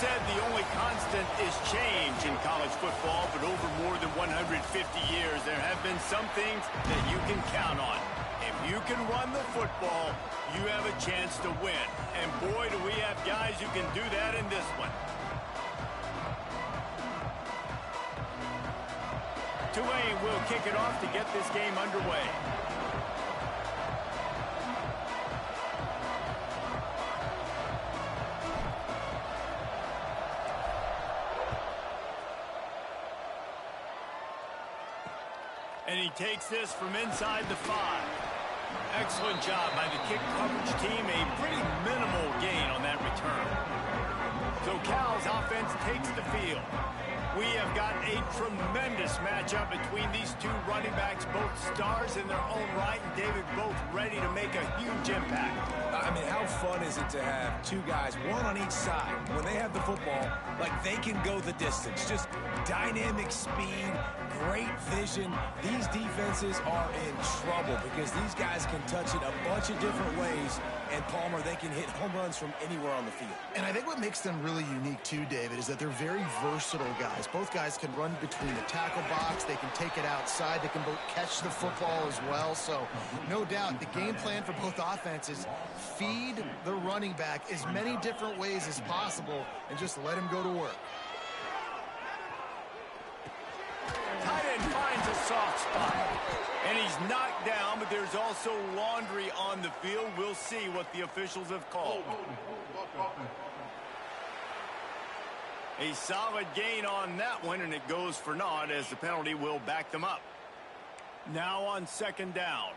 said the only constant is change in college football, but over more than 150 years, there have been some things that you can count on. If you can run the football, you have a chance to win. And boy, do we have guys who can do that in this one. Tulane will kick it off to get this game underway. And he takes this from inside the 5. Excellent job by the kick coverage team. A pretty minimal gain on that return. So Cal's offense takes the field. We have got a tremendous matchup between these two running backs, both stars in their own right, and David, both ready to make a huge impact. I mean, how fun is it to have two guys, one on each side, when they have the football, like they can go the distance. Just dynamic speed, great vision. These defenses are in trouble because these guys can touch it a bunch of different ways, and Palmer, they can hit home runs from anywhere on the field. And I think what makes them really unique too, David, is that they're very versatile guys. Both guys can run between the tackle box. They can take it outside. They can both catch the football as well. So no doubt the game plan for both offenses, feed the running back as many different ways as possible and just let him go to work. Tight end finds a soft spot. And he's knocked down, but there's also laundry on the field. We'll see what the officials have called. A solid gain on that one, and it goes for naught as the penalty will back them up. Now on second down.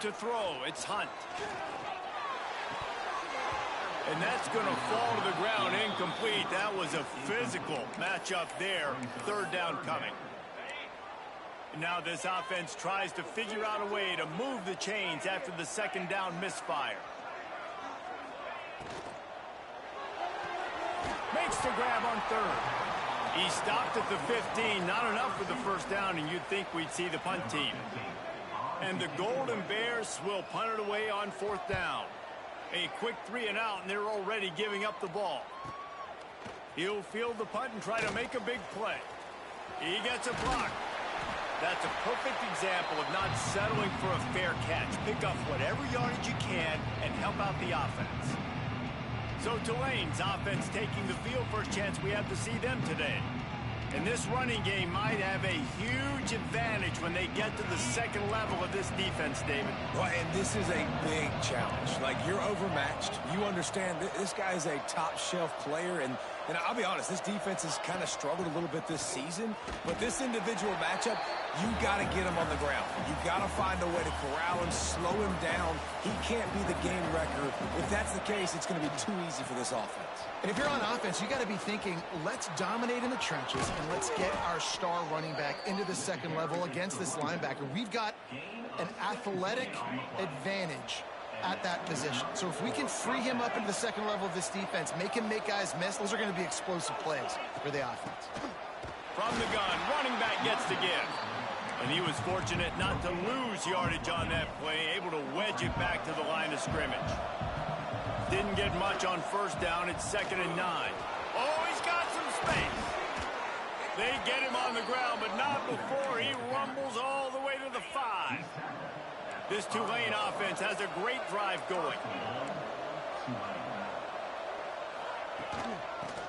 To throw, it's Hunt. And that's going to fall to the ground incomplete. That was a physical matchup there. Third down coming. Now this offense tries to figure out a way to move the chains after the second down misfire. Makes the grab on third. He stopped at the 15. Not enough for the first down, and you'd think we'd see the punt team. And the Golden Bears will punt it away on fourth down. A quick 3 and out, and they're already giving up the ball. He'll field the punt and try to make a big play. He gets a block. That's a perfect example of not settling for a fair catch. Pick up whatever yardage you can and help out the offense. So Tulane's offense taking the field. First chance we have to see them today. And this running game might have a huge advantage when they get to the second level of this defense, David. Well, and this is a big challenge. Like, you're overmatched. You understand this guy is a top-shelf player, and I'll be honest, this defense has kind of struggled a little bit this season. But this individual matchup, you got to get him on the ground. You got to find a way to corral him, slow him down. He can't be the game wrecker. If that's the case, it's going to be too easy for this offense. And if you're on offense, you got to be thinking, let's dominate in the trenches and let's get our star running back into the second level against this linebacker. We've got an athletic advantage at that position. So if we can free him up into the second level of this defense, make him make guys miss, those are going to be explosive plays for the offense. From the gun, running back gets the give. And he was fortunate not to lose yardage on that play, able to wedge it back to the line of scrimmage. Didn't get much on first down. It's 2nd and 9. Oh, he's got some space. They get him on the ground, but not before he rumbles all the way to the 5. This Tulane offense has a great drive going.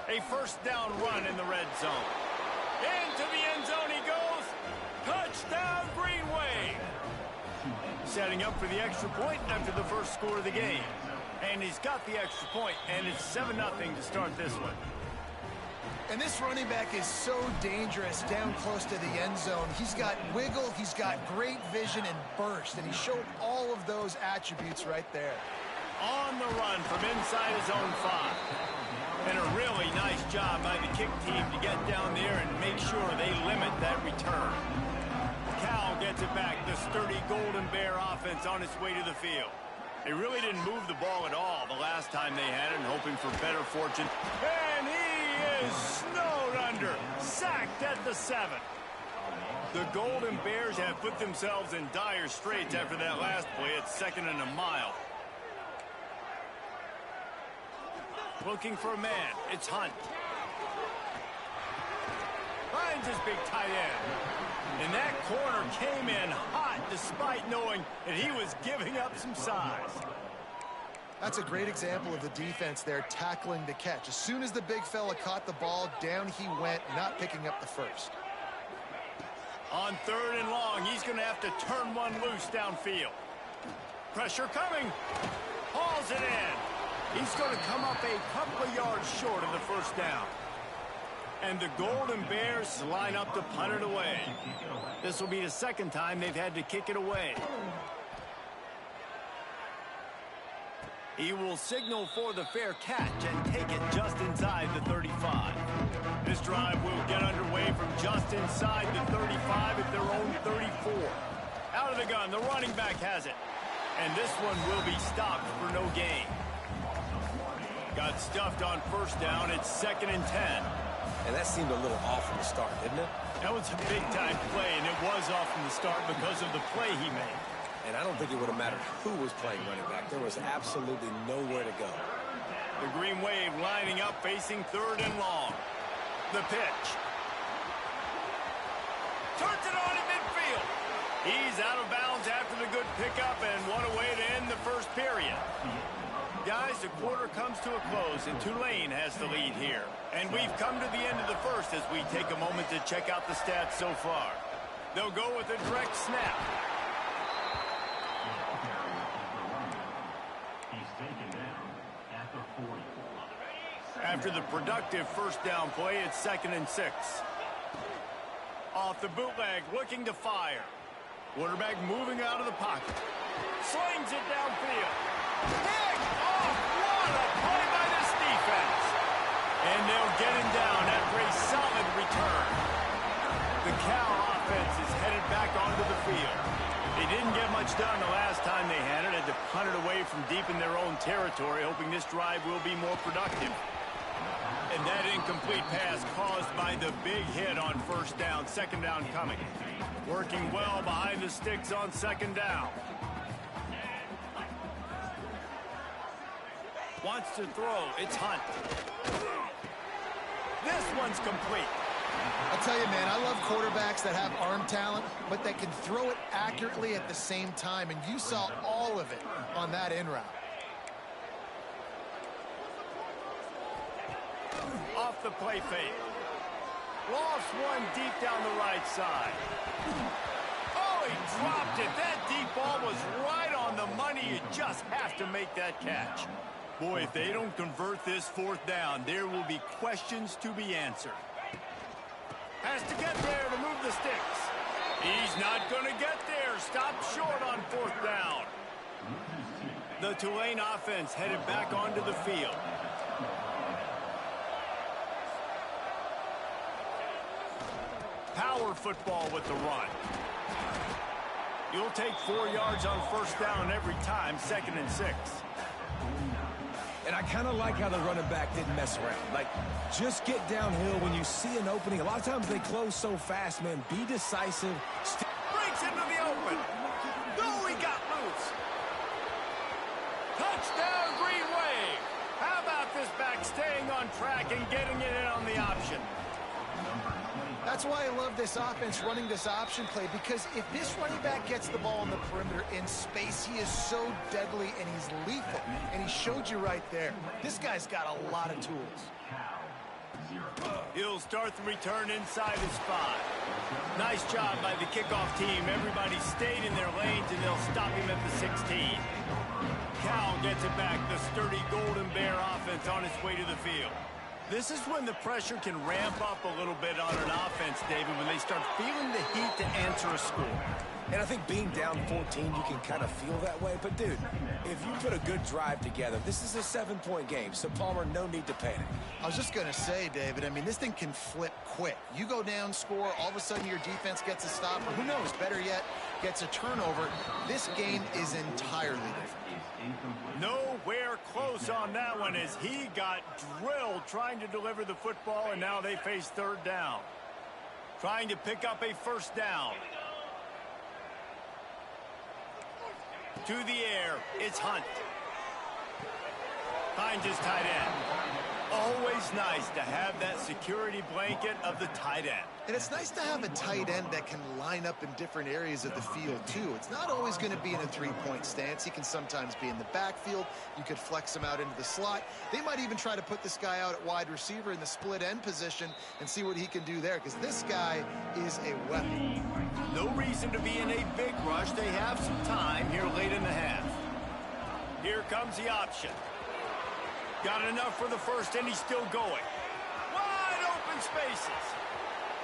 A first down run in the red zone. Into the end zone he goes. Touchdown, Green Wave. Setting up for the extra point after the first score of the game. And he's got the extra point, and it's 7-0 to start this one. And this running back is so dangerous down close to the end zone. He's got wiggle, he's got great vision and burst, and he showed all of those attributes right there. On the run from inside his own 5. And a really nice job by the kick team to get down there and make sure they limit that return. Cal gets it back, the sturdy Golden Bear offense on its way to the field. They really didn't move the ball at all the last time they had it, hoping for better fortune. And he is snowed under, sacked at the 7. The Golden Bears have put themselves in dire straits after that last play. It's 2nd and a mile. Looking for a man. It's Hunt. Finds his big tight end. And that corner came in hot despite knowing that he was giving up some size. That's a great example of the defense there tackling the catch. As soon as the big fella caught the ball, down he went, not picking up the first. On 3rd and long, he's going to have to turn one loose downfield. Pressure coming. Hauls it in. He's going to come up a couple of yards short of the first down. And the Golden Bears line up to punt it away. This will be the second time they've had to kick it away. He will signal for the fair catch and take it just inside the 35. This drive will get underway from just inside the 35 at their own 34. Out of the gun, the running back has it. And this one will be stopped for no gain. Got stuffed on first down. It's 2nd and 10. And that seemed a little off from the start, didn't it? That was a big-time play, and it was off from the start because of the play he made. And I don't think it would have mattered who was playing running back. There was absolutely nowhere to go. The Green Wave lining up, facing 3rd and long. The pitch. Turns it on in midfield. He's out of bounds after the good pickup, and what a way to end the first period. Guys, the quarter comes to a close, and Tulane has the lead here. And we've come to the end of the first as we take a moment to check out the stats so far. They'll go with a direct snap. After the productive first down play, it's 2nd and 6. Off the bootleg, looking to fire. Quarterback moving out of the pocket. Slings it downfield. Big off. What a play by this defense. And they'll get him down after a solid return. The Cal offense is headed back onto the field. They didn't get much done the last time they had it. Had to punt it away from deep in their own territory, hoping this drive will be more productive. And that incomplete pass caused by the big hit on first down. 2nd down coming. Working well behind the sticks on 2nd down. Wants to throw. It's Hunt. This one's complete. I'll tell you, man, I love quarterbacks that have arm talent, but that can throw it accurately at the same time. And you saw all of it on that in route. Off the play fake. Lost one deep down the right side. Oh, he dropped it. That deep ball was right on the money. You just have to make that catch. Boy, if they don't convert this 4th down, there will be questions to be answered. Has to get there to move the sticks. He's not going to get there. Stopped short on 4th down. The Tulane offense headed back onto the field. Power football with the run. You'll take 4 yards on first down every time, 2nd and 6. And I kind of like how the running back didn't mess around. Like, just get downhill when you see an opening. A lot of times they close so fast, man. Be decisive. Breaks into the open. No, he got loose. Touchdown, Green Wave. How about this back staying on track and getting it in on the option? That's why I love this offense running this option play, because if this running back gets the ball on the perimeter in space, he is so deadly and he's lethal. And he showed you right there. This guy's got a lot of tools. He'll start the return inside his 5. Nice job by the kickoff team. Everybody stayed in their lanes, and they'll stop him at the 16. Cal gets it back. The sturdy Golden Bear offense on its way to the field. This is when the pressure can ramp up a little bit on an offense, David, when they start feeling the heat to answer a score. And I think being down 14, you can kind of feel that way. But, dude, if you put a good drive together, this is a 7-point game. So, Palmer, no need to panic. I was just going to say, David, I mean, this thing can flip quick. You go down, score, all of a sudden your defense gets a stop, or who knows, better yet, gets a turnover. This game is entirely different. Nowhere close on that one as he got drilled trying to deliver the football, and now they face 3rd down. Trying to pick up a first down. To the air, it's Hunt. Finds his tight end. always nice to have that security blanket of the tight end. And it's nice to have a tight end that can line up in different areas of the field, too. It's not always going to be in a three-point stance. He can sometimes be in the backfield. You could flex him out into the slot. They might even try to put this guy out at wide receiver in the split end position and see what he can do there, because this guy is a weapon. No reason to be in a big rush. They have some time here late in the half. Here comes the option. Got enough for the first, and he's still going. Wide open spaces.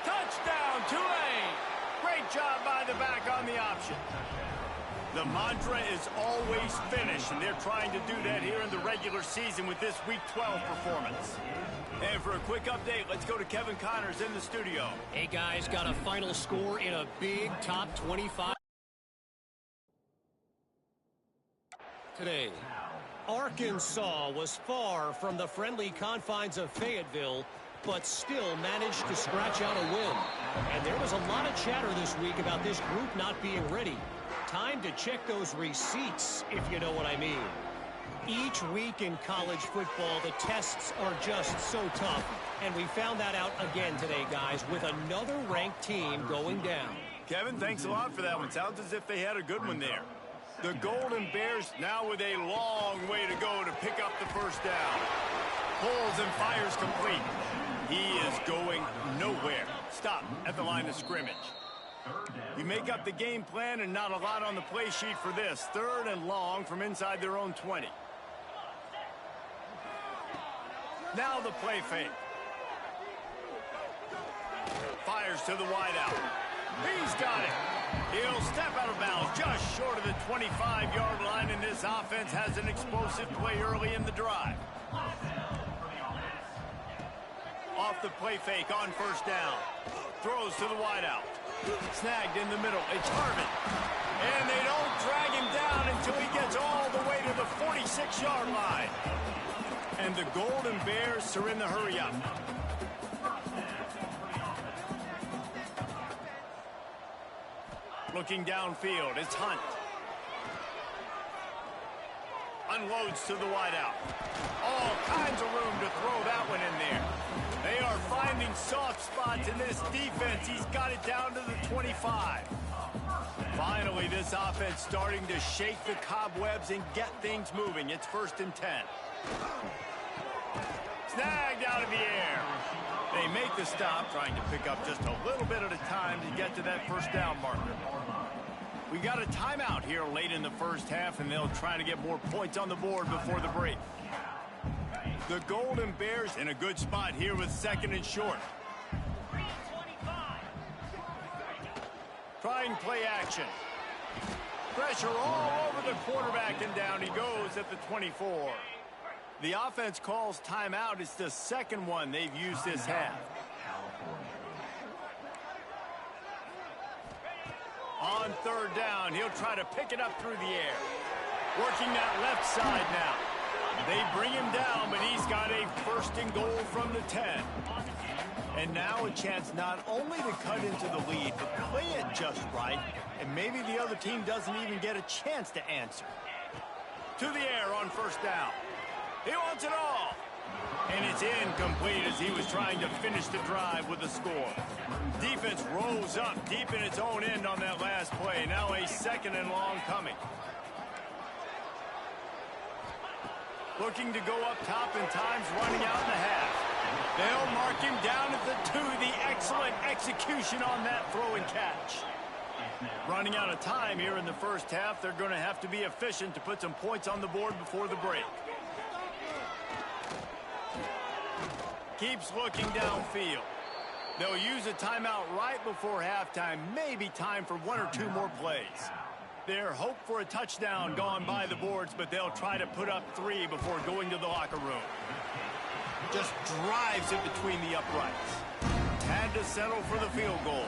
Touchdown, Tulane. Great job by the back on the option. The mantra is always finish, and they're trying to do that here in the regular season with this Week 12 performance. And for a quick update, let's go to Kevin Connors in the studio. Hey, guys, got a final score in a big top 25 today. Arkansas was far from the friendly confines of Fayetteville, but still managed to scratch out a win. And there was a lot of chatter this week about this group not being ready. Time to check those receipts, if you know what I mean. Each week in college football, the tests are just so tough. And we found that out again today, guys, with another ranked team going down. Kevin, thanks a lot for that one. Sounds as if they had a good one there. The Golden Bears now with a long way to go to pick up the first down. Pulls and fires complete. He is going nowhere. Stop at the line of scrimmage. You make up the game plan and not a lot on the play sheet for this. 3rd and long from inside their own 20. Now the play fake. Fires to the wideout. He's got it. He'll step out of bounds just short of the 25-yard line, and this offense has an explosive play early in the drive. Off the play fake on first down. Throws to the wideout. Snagged in the middle. It's Harvin. And they don't drag him down until he gets all the way to the 46-yard line. And the Golden Bears are in the hurry-up. Looking downfield, it's Hunt. Unloads to the wideout. All kinds of room to throw that one in there. They are finding soft spots in this defense. He's got it down to the 25. Finally, this offense starting to shake the cobwebs and get things moving. It's 1st and 10. Snagged out of the air. They make the stop, trying to pick up just a little bit at a time to get to that first down marker. We got a timeout here late in the first half, and they'll try to get more points on the board before the break. The Golden Bears in a good spot here with 2nd and short. Trying play action. Pressure all over the quarterback, and down he goes at the 24. The offense calls timeout. It's the 2nd one they've used this half. On 3rd down, he'll try to pick it up through the air. Working that left side now. They bring him down, but he's got a 1st and goal from the 10. And now a chance not only to cut into the lead, but play it just right, and maybe the other team doesn't even get a chance to answer. To the air on 1st down. He wants it all. And it's incomplete as he was trying to finish the drive with a score. Defense rolls up deep in its own end on that last play. Now a 2nd and long coming. Looking to go up top, and time's running out in the half. They'll mark him down at the 2. The excellent execution on that throw and catch. Running out of time here in the first half. They're going to have to be efficient to put some points on the board before the break. Keeps looking downfield. They'll use a timeout right before halftime. Maybe time for 1 or 2 more plays. Their hope for a touchdown gone by the boards, but they'll try to put up 3 before going to the locker room. Just drives it between the uprights. Had to settle for the field goal.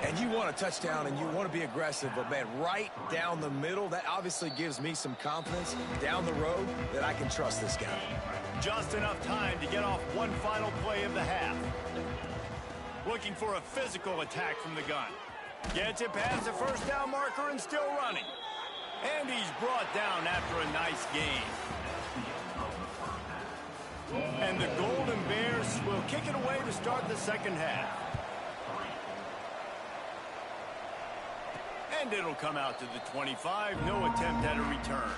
And you want a touchdown and you want to be aggressive, but man, right down the middle, that obviously gives me some confidence down the road that I can trust this guy. Just enough time to get off one final play of the half. Looking for a physical attack from the gun. Gets it past the first down marker and still running. And he's brought down after a nice gain. And the Golden Bears will kick it away to start the second half. And it'll come out to the 25. No attempt at a return.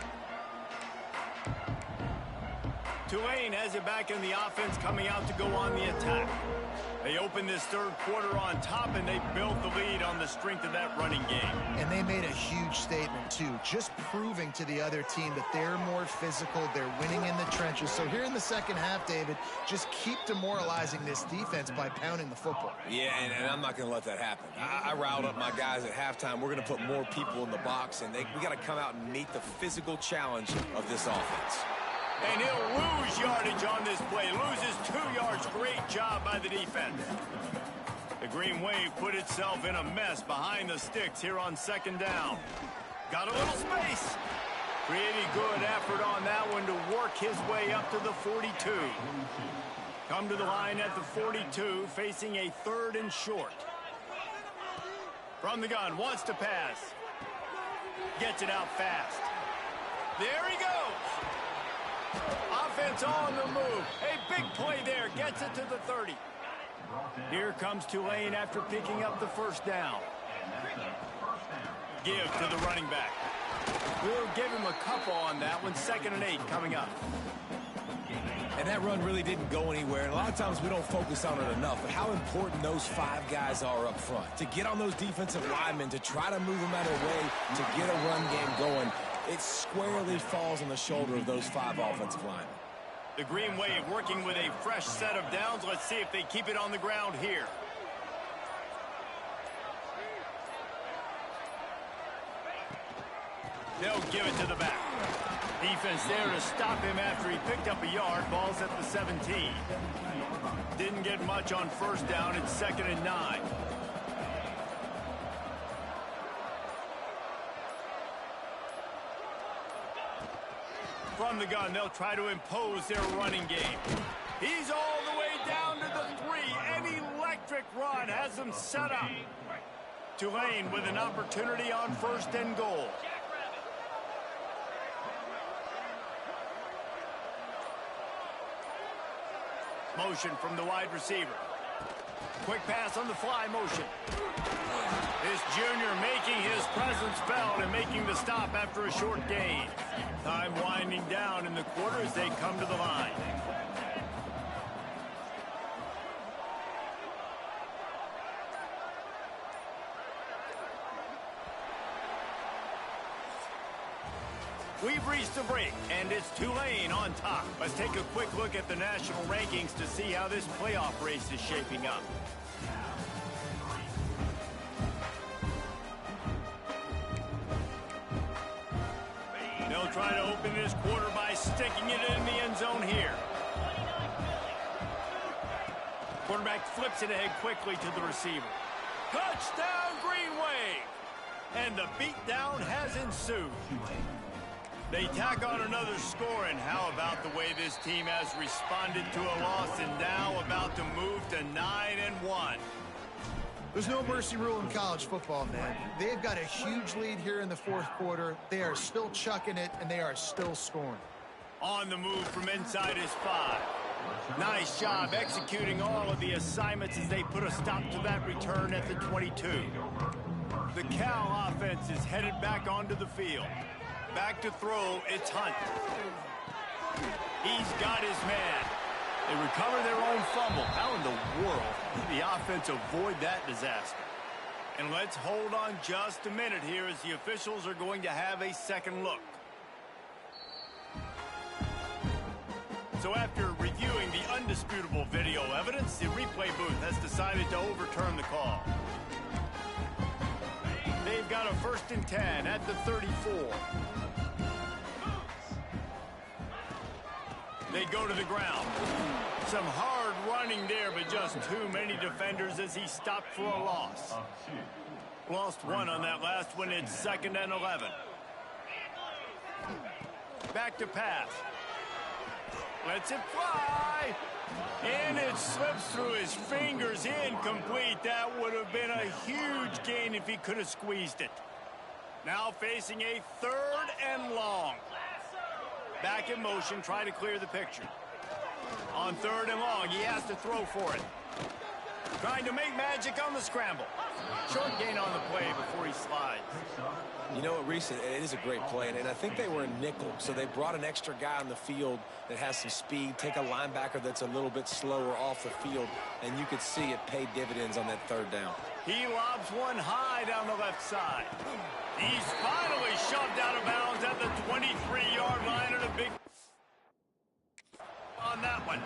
Tulane has it back in the offense, coming out to go on the attack. They opened this third quarter on top, and they built the lead on the strength of that running game. And they made a huge statement, too, just proving to the other team that they're more physical, they're winning in the trenches. So here in the second half, David, just keep demoralizing this defense by pounding the football. Yeah, and I'm not going to let that happen. I riled up my guys at halftime. We're going to put more people in the box, and we got to come out and meet the physical challenge of this offense. And he'll lose yardage on this play. Loses 2 yards. Great job by the defense. The Green Wave put itself in a mess behind the sticks here on second down. Got a little space. Pretty good effort on that one to work his way up to the 42. Come to the line at the 42, facing a 3rd and short. From the gun, wants to pass. Gets it out fast. There he goes. Offense on the move. A big play there. Gets it to the 30. Here comes Tulane after picking up the first down. Give to the running back. We'll give him a couple on that one. 2nd and 8 coming up. And that run really didn't go anywhere. And a lot of times we don't focus on it enough. But how important those 5 guys are up front. To get on those defensive linemen, to try to move them out of the way, to get a run game going. It squarely falls on the shoulder of those 5 offensive linemen. The Green Wave working with a fresh set of downs. Let's see if they keep it on the ground here. They'll give it to the back. Defense there to stop him after he picked up a yard. Ball's at the 17. Didn't get much on first down. It's 2nd and 9. From the gun, they'll try to impose their running game. He's all the way down to the 3. An electric run has them set up. Tulane with an opportunity on 1st and goal. Motion from the wide receiver. Quick pass on the fly motion. This junior making his presence felt and making the stop after a short gain. Time winding down in the quarter as they come to the line. We've reached a break, and it's Tulane on top. Let's take a quick look at the national rankings to see how this playoff race is shaping up. They'll try to open this quarter by sticking it in the end zone here. Quarterback flips it ahead quickly to the receiver. Touchdown, Green Wave! And the beatdown has ensued. They tack on another score, and how about the way this team has responded to a loss and now about to move to 9-1. There's no mercy rule in college football, man. They've got a huge lead here in the 4th quarter. They are still chucking it, and they are still scoring. On the move from inside his 5. Nice job executing all of the assignments as they put a stop to that return at the 22. The Cal offense is headed back onto the field. Back to throw, it's Hunt. He's got his man. They recover their own fumble. How in the world did the offense avoid that disaster? And let's hold on just a minute here as the officials are going to have a second look. So after reviewing the undisputable video evidence, the replay booth has decided to overturn the call. They've got a 1st and 10 at the 34. They go to the ground. Some hard running there, but just too many defenders as he stopped for a loss. Lost 1 on that last one. It's 2nd and 11. Back to pass. Lets it fly. And it slips through his fingers. Incomplete. That would have been a huge gain if he could have squeezed it. Now facing a 3rd and long. Back in motion, try to clear the picture. On 3rd and long, he has to throw for it. Trying to make magic on the scramble. Short gain on the play before he slides. You know what, Reese, it is a great play, and I think they were in nickel, so they brought an extra guy on the field that has some speed, take a linebacker that's a little bit slower off the field, and you could see it pay dividends on that 3rd down. He lobs one high down the left side. He's finally shoved out of bounds at the 23-yard line, and a big on that one.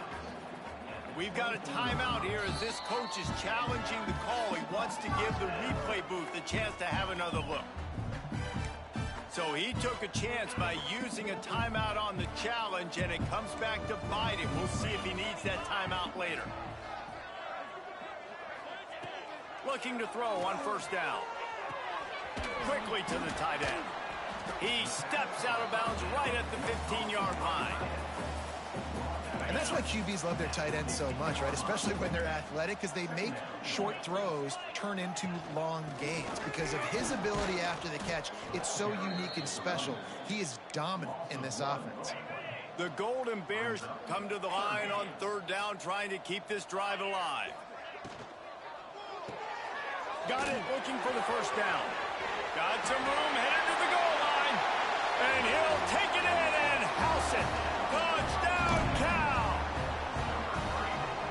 We've got a timeout here as this coach is challenging the call. He wants to give the replay booth a chance to have another look. So he took a chance by using a timeout on the challenge, and it comes back to bite him. We'll see if he needs that timeout later. Looking to throw on 1st down. Quickly to the tight end. He steps out of bounds right at the 15-yard line. And that's why QBs love their tight ends so much, right? Especially when they're athletic, because they make short throws turn into long gains. Because of his ability after the catch, it's so unique and special. He is dominant in this offense. The Golden Bears come to the line on 3rd down, trying to keep this drive alive. Got it, looking for the 1st down. Got some room, headed to the goal line. And he'll take it in and house it. Touchdown, Cal!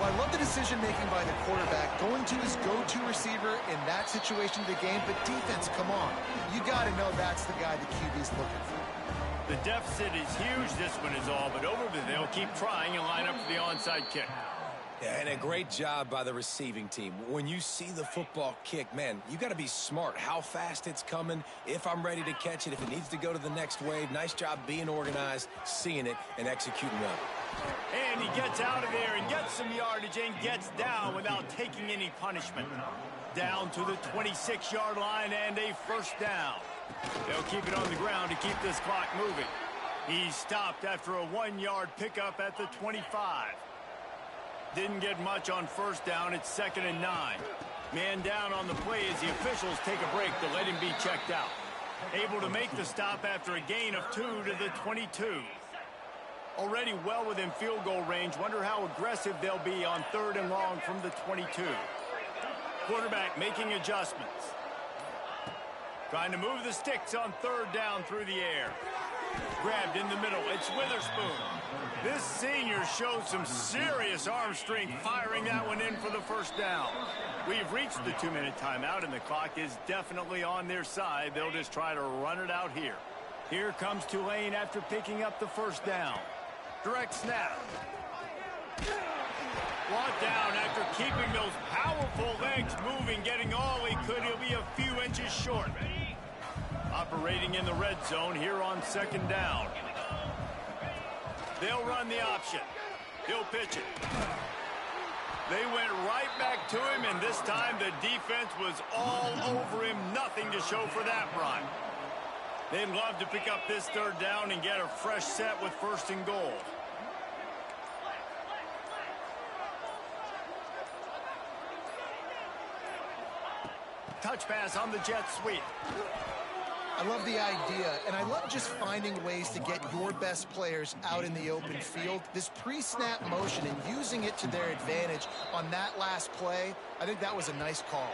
Well, I love the decision-making by the quarterback, going to his go-to receiver in that situation of the game. But defense, come on. You got to know that's the guy the QB's looking for. The deficit is huge, this one is all, but over to they'll keep trying and line up for the onside kick. Yeah, and a great job by the receiving team. When you see the football kick, man, you got to be smart. How fast it's coming, if I'm ready to catch it, if it needs to go to the next wave. Nice job being organized, seeing it, and executing well. And he gets out of there and gets some yardage and gets down without taking any punishment. Down to the 26-yard line and a 1st down. They'll keep it on the ground to keep this clock moving. He stopped after a 1-yard pickup at the 25. Didn't get much on 1st down. It's 2nd and 9. Man down on the play as the officials take a break to let him be checked out. Able to make the stop after a gain of 2 to the 22. Already well within field goal range. Wonder how aggressive they'll be on 3rd and long from the 22. Quarterback making adjustments. Trying to move the sticks on 3rd down through the air. Grabbed in the middle. It's Witherspoon. This senior shows some serious arm strength, firing that one in for the 1st down. We've reached the 2-minute timeout, and the clock is definitely on their side. They'll just try to run it out here. Here comes Tulane after picking up the 1st down. Direct snap. Brought down after keeping those powerful legs moving, getting all he could. He'll be a few inches short. Operating in the red zone here on 2nd down. They'll run the option. He'll pitch it. They went right back to him, and this time the defense was all over him. Nothing to show for that run. They'd love to pick up this 3rd down and get a fresh set with 1st and goal. Touch pass on the jet sweep. I love the idea, and I love just finding ways to get your best players out in the open field. This pre-snap motion and using it to their advantage on that last play, I think that was a nice call.